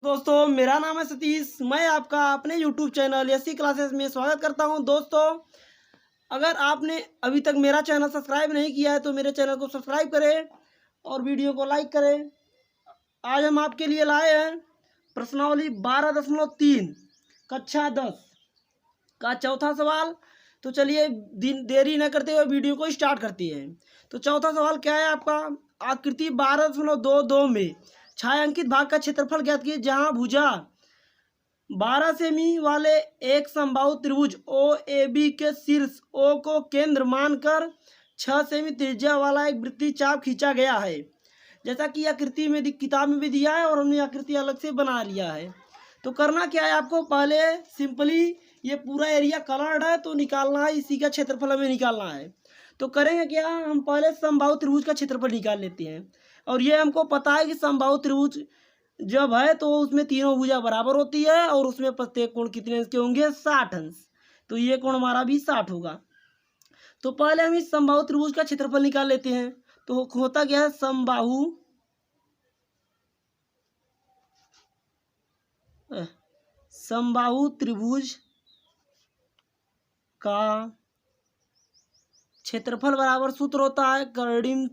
दोस्तों मेरा नाम है सतीश। मैं आपका अपने YouTube चैनल एससी क्लासेस में स्वागत करता हूं। दोस्तों अगर आपने अभी तक मेरा चैनल सब्सक्राइब नहीं किया है तो मेरे चैनल को सब्सक्राइब करें और वीडियो को लाइक करें। आज हम आपके लिए लाए हैं प्रश्नावली 12.3 कक्षा 10 का चौथा सवाल। तो चलिए देरी न करते हुए वीडियो को स्टार्ट करते हैं। तो चौथा सवाल क्या है आपका, आकृति 12.22 में छायांकित भाग का क्षेत्रफल ज्ञात कीजिए जहां भुजा 12 सेमी वाले एक समबाहु त्रिभुज ओ ए बी के शीर्ष ओ को केंद्र मानकर 6 सेमी त्रिज्या वाला एक वृत्तीय चाप खींचा गया है। जैसा कि आकृति में किताब में भी दिया है और हमने आकृति अलग से बना लिया है। तो करना क्या है आपको, पहले सिंपली ये पूरा एरिया कलर्ड है तो निकालना है, इसी का क्षेत्रफल हमें निकालना है। तो करेंगे क्या, हम पहले समबाहु त्रिभुज का क्षेत्रफल निकाल लेते हैं। और ये हमको पता है कि समबाहु त्रिभुज जब है तो उसमें तीनों भुजा बराबर होती है और उसमें प्रत्येक कोण कितने अंश के होंगे, 60 अंश। तो ये कोण हमारा भी 60 होगा। तो पहले हम इस समबाहु त्रिभुज का क्षेत्रफल निकाल लेते हैं। तो होता क्या है, समबाहु त्रिभुज का क्षेत्रफल बराबर सूत्र होता है कर्डिम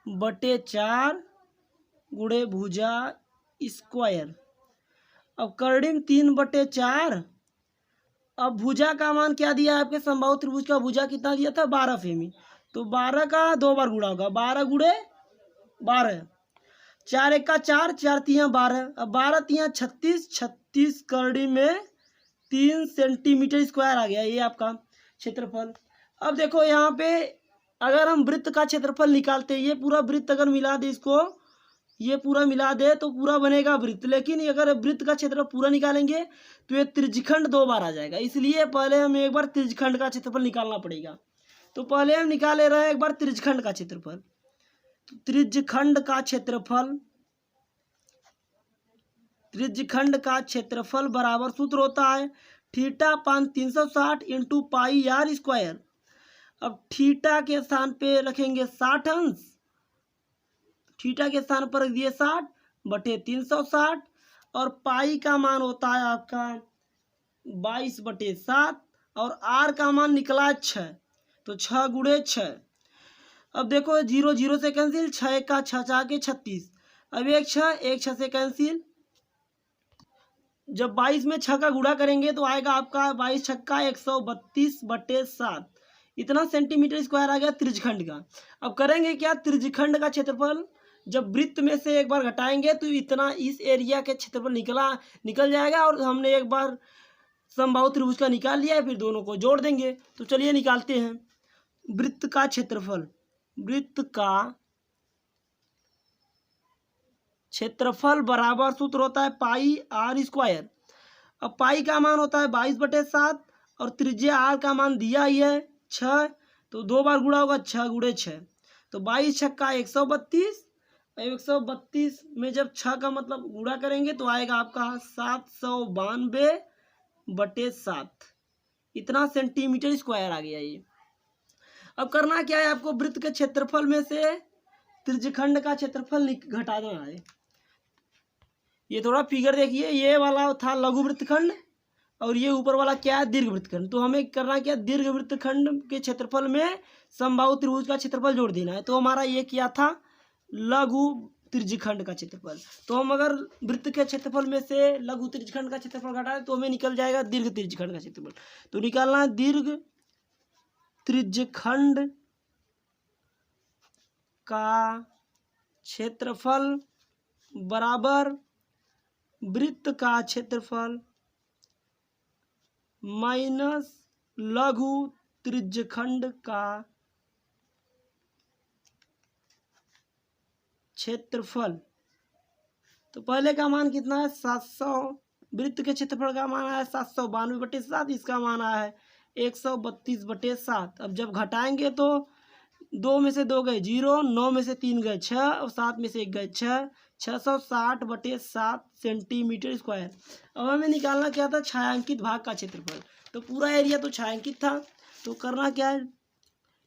3/4 गुणे भुजा स्क्वायर। अब कर्डिम 3/4, अब भुजा का मान क्या दिया है आपके समबाहु त्रिभुज का, भुजा कितना दिया था, 12 सेमी। तो 12 का 2 बार गुणा होगा, 12 गुणे 12, 4 1 का 4, 4 3 12, अब 12 3 36, 36 कर्डिम में 3 सेंटीमीटर स्क्वायर आ गया ये आपका क्षेत्रफल। अब देखो यहाँ पे अगर हम वृत्त का क्षेत्रफल निकालते हैं, ये पूरा वृत्त अगर मिला दे इसको, ये पूरा मिला दे तो पूरा बनेगा वृत्त। लेकिन अगर वृत्त का क्षेत्रफल पूरा निकालेंगे तो ये त्रिज्यखंड 2 बार आ जाएगा, इसलिए पहले हमें एक बार त्रिज्यखंड का क्षेत्रफल निकालना पड़ेगा। तो पहले हम निकाले रहे एक बार त्रिज्यखंड का क्षेत्रफल। तो त्रिज्यखंड का क्षेत्रफल बराबर सूत्र होता है थीटा पान 360 इंटू पाई आर स्क्वायर। अब थीटा के स्थान पे रखेंगे 60 अंश, थीटा के स्थान पर रख दिए 60/360 और पाई का मान होता है आपका 22/7 और आर का मान निकला 6, तो 6 गुणे 6। अब देखो 0 0 से कैंसिल, 6 का 6 6 के 36, अब 1 6 से कैंसिल। जब 22 में 6 का गुणा करेंगे तो आएगा आपका 22 छक्का 132/7, इतना सेंटीमीटर स्क्वायर आ गया त्रिज्यखंड का। अब करेंगे क्या, त्रिज्यखंड का क्षेत्रफल जब वृत्त में से एक बार घटाएंगे तो इतना इस एरिया के क्षेत्रफल निकल जाएगा। और हमने एक बार समबाहु त्रिभुज का निकाल लिया है, फिर दोनों को जोड़ देंगे। तो चलिए निकालते हैं वृत्त का क्षेत्रफल। वृत्त का क्षेत्रफल बराबर सूत्र होता है पाई आर स्क्वायर। अब पाई का मान होता है 22/7 और त्रिज्या आर का मान दिया ही है 6, तो 2 बार गुणा होगा, 6 गुणे 6, तो 22 छक्का 132, 132 में जब 6 का मतलब गुणा करेंगे तो आएगा आपका 792/7, इतना सेंटीमीटर स्क्वायर आ गया ये। अब करना क्या है आपको, वृत्त के क्षेत्रफल में से त्रिज्यखंड का क्षेत्रफल घटाना है। ये थोड़ा फिगर देखिए, ये वाला था लघु वृत्तखंड और ये ऊपर वाला क्या है, दीर्घ वृत्तखंड। तो हमें करना क्या, दीर्घ वृत्तखंड के क्षेत्रफल में समबाहु त्रिभुज का क्षेत्रफल जोड़ देना है। तो हमारा ये क्या था, लघु त्रिज्यखंड का क्षेत्रफल। तो हम अगर वृत्त के क्षेत्रफल में से लघु त्रिज्यखंड का क्षेत्रफल घटाएं तो हमें निकल जाएगा दीर्घ त्रिज्यखंड का क्षेत्रफल। तो निकालना है दीर्घ त्रिज्यखंड का क्षेत्रफल बराबर वृत्त का क्षेत्रफल माइनस लघु त्रिज्यखंड का क्षेत्रफल। तो पहले का मान कितना है, 700, वृत्त के क्षेत्रफल का मान आया 792/7, इसका मान आया है 132/7। अब जब घटाएंगे तो 2 में से 2 गए 0, 9 में से 3 गए 6 और 7 में से 1 गए 6, 660/7 सेंटीमीटर स्क्वायर। अब हमें निकालना क्या था, छायांकित भाग का क्षेत्रफल। तो पूरा एरिया तो छायांकित था, तो करना क्या है,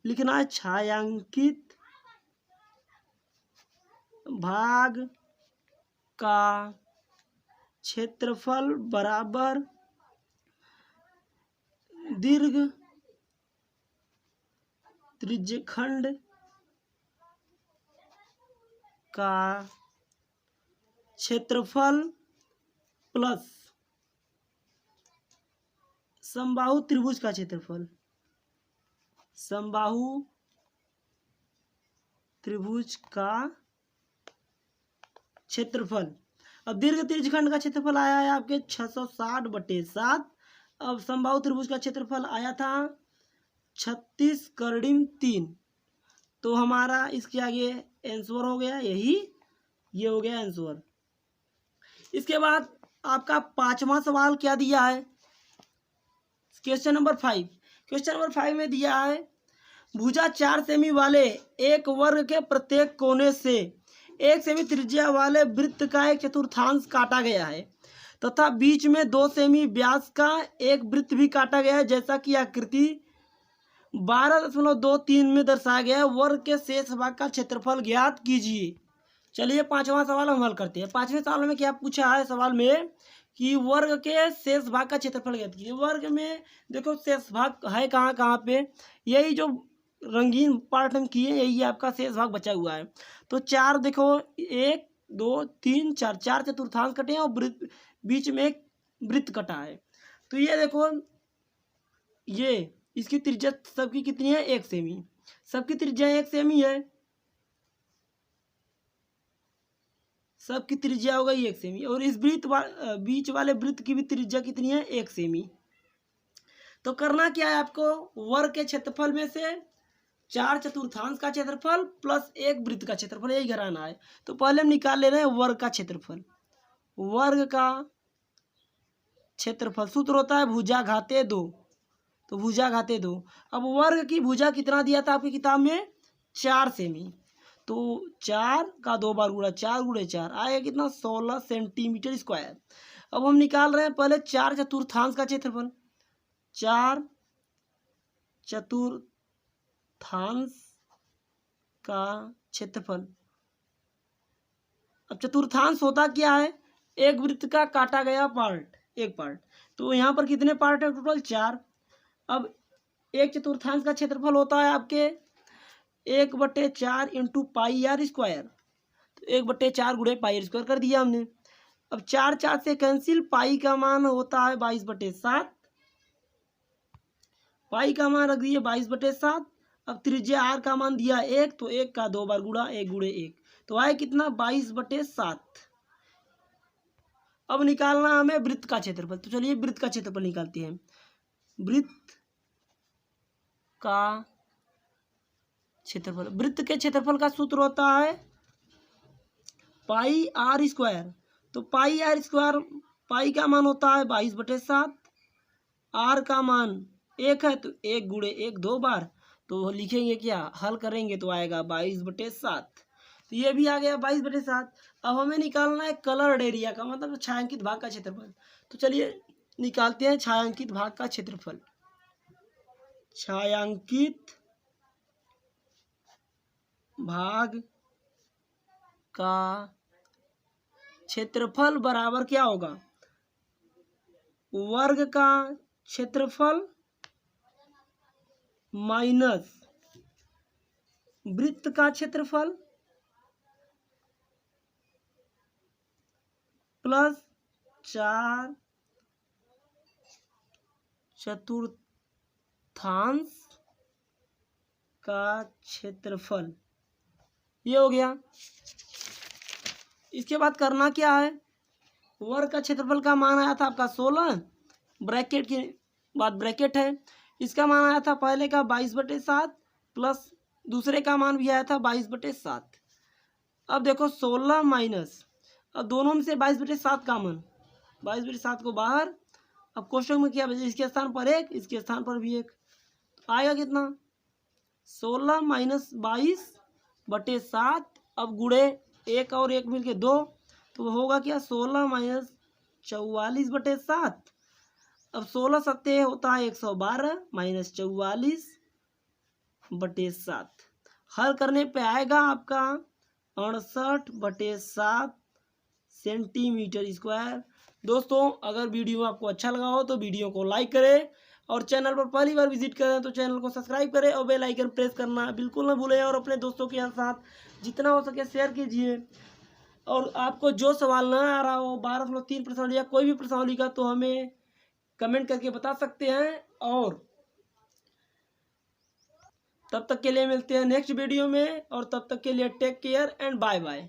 लिखना है छायांकित भाग का क्षेत्रफल बराबर दीर्घ त्रिज्यखंड का क्षेत्रफल प्लस समबाहु त्रिभुज का क्षेत्रफल, समबाहु त्रिभुज का क्षेत्रफल। अब दीर्घ त्रिज्यखंड का क्षेत्रफल आया है आपके 660/7। अब समबाहु त्रिभुज का क्षेत्रफल आया था 36 × 3। तो हमारा इसके आगे आंसर हो गया यही, ये हो गया आंसर। इसके बाद आपका 5वां सवाल क्या दिया है, क्वेश्चन नंबर 5। क्वेश्चन नंबर 5 में दिया है भुजा 4 सेमी वाले एक वर्ग के प्रत्येक कोने से 1 सेमी त्रिज्या वाले वृत्त का एक चतुर्थांश काटा गया है तथा बीच में 2 सेमी व्यास का एक वृत्त भी काटा गया है, जैसा कि आकृति 12.23 में दर्शाया गया है। वर्ग के शेष भाग का क्षेत्रफल ज्ञात कीजिए। चलिए 5वां सवाल हम हल करते हैं। 5वें सवाल में क्या पूछा है, सवाल में कि वर्ग के शेष भाग का क्षेत्रफल ज्ञात कीजिए। वर्ग में देखो शेष भाग है कहाँ कहाँ पे, यही जो रंगीन पार्ट हम किए यही आपका शेष भाग बचा हुआ है। तो 4 देखो 1 2 3 4, 4 चतुर्थांश कटे हैं और बीच में एक वृत्त कटा है। तो ये देखो ये इसकी त्रिज्या सबकी कितनी है, 1 सेमी। सबकी त्रिज्या 1 सेमी है, सबकी त्रिज्या हो गई 1 सेमी। और इस बीच वाले वृत्त की भी त्रिज्या कितनी है, 1 सेमी। तो करना क्या है आपको, वर्ग के क्षेत्रफल में से 4 चतुर्थांश का क्षेत्रफल प्लस 1 वृत्त का क्षेत्रफल यही घटाना है। तो पहले हम निकाल ले रहे हैं वर्ग का क्षेत्रफल। वर्ग का क्षेत्रफल सूत्र होता है भुजा घाते 2। तो भुजा घाते 2। अब वर्ग की भुजा कितना दिया था आपकी किताब में, 4 सेमी। तो 4 का 2 बार गुणा 4 × 4 आएगा कितना, 16 सेंटीमीटर स्क्वायर। अब हम निकाल रहे हैं पहले 4 चतुर्थांश का क्षेत्रफल। 4 चतुर्थांश का क्षेत्रफल। अब चतुर्थांश होता क्या है, एक वृत्त का काटा गया पार्ट, एक पार्ट। तो यहाँ पर कितने पार्ट है, टोटल 4। अब एक चतुर्थांश का क्षेत्रफल होता है आपके 1/4 × πr²। तो 1/4 × πr² कर दिया हमने। अब 4 4 से कैंसिल, पाई का मान होता है 22/7। पाई का मान रख दिए 22/7। अब त्रिज्या r का मान दिया 1, तो 1 का 2 बार गुणा 1 × 1, तो आए कितना 22/7। अब निकालना हमें वृत्त का क्षेत्रफल। तो चलिए वृत्त का क्षेत्रफल निकालते हैं। वृत्त का क्षेत्रफल, वृत्त के क्षेत्रफल का सूत्र होता है πr²। तो πr², पाई का मान होता है 22/7, r का मान 1 है तो 1 × 1 2 बार। तो लिखेंगे क्या, हल करेंगे तो आएगा 22/7। तो ये भी आ गया 22/7। अब हमें निकालना है कलर्ड एरिया का, मतलब छायांकित भाग का क्षेत्रफल। तो चलिए निकालते हैं छायांकित भाग का क्षेत्रफल। छायांकित भाग का क्षेत्रफल बराबर क्या होगा, वर्ग का क्षेत्रफल माइनस वृत्त का क्षेत्रफल प्लस 4 चतुर्थांश का क्षेत्रफल। ये हो गया। इसके बाद करना क्या है, वर्ग का क्षेत्रफल का मान आया था आपका 16, ब्रैकेट के बाद ब्रैकेट है, इसका मान आया था पहले का 22/7 प्लस दूसरे का मान भी आया था 22/7। अब देखो 16 माइनस, अब दोनों में से 22/7 कॉमन, 22/7 को बाहर। अब क्वेश्चन में क्या बचे, इसके स्थान पर 1, इसके स्थान पर भी 1, तो आएगा कितना 16 माइनस 22/7। अब गुणे 1 और 1 मिलके 2, तो होगा क्या 16 माइनस 44/7। अब 16 सत्ते होता है 112 माइनस 44/7। हल करने पे आएगा आपका 68/7 सेंटीमीटर स्क्वायर। दोस्तों अगर वीडियो आपको अच्छा लगा हो तो वीडियो को लाइक करें और चैनल पर पहली बार विजिट करें तो चैनल को सब्सक्राइब करें और बेल आइकन प्रेस करना बिल्कुल ना भूलें और अपने दोस्तों के साथ जितना हो सके शेयर कीजिए। और आपको जो सवाल ना आ रहा हो 12.3 प्रश्नावली या कोई भी प्रश्नावली का तो हमें कमेंट करके बता सकते हैं। और तब तक के लिए मिलते हैं नेक्स्ट वीडियो में, और तब तक के लिए take care and bye bye.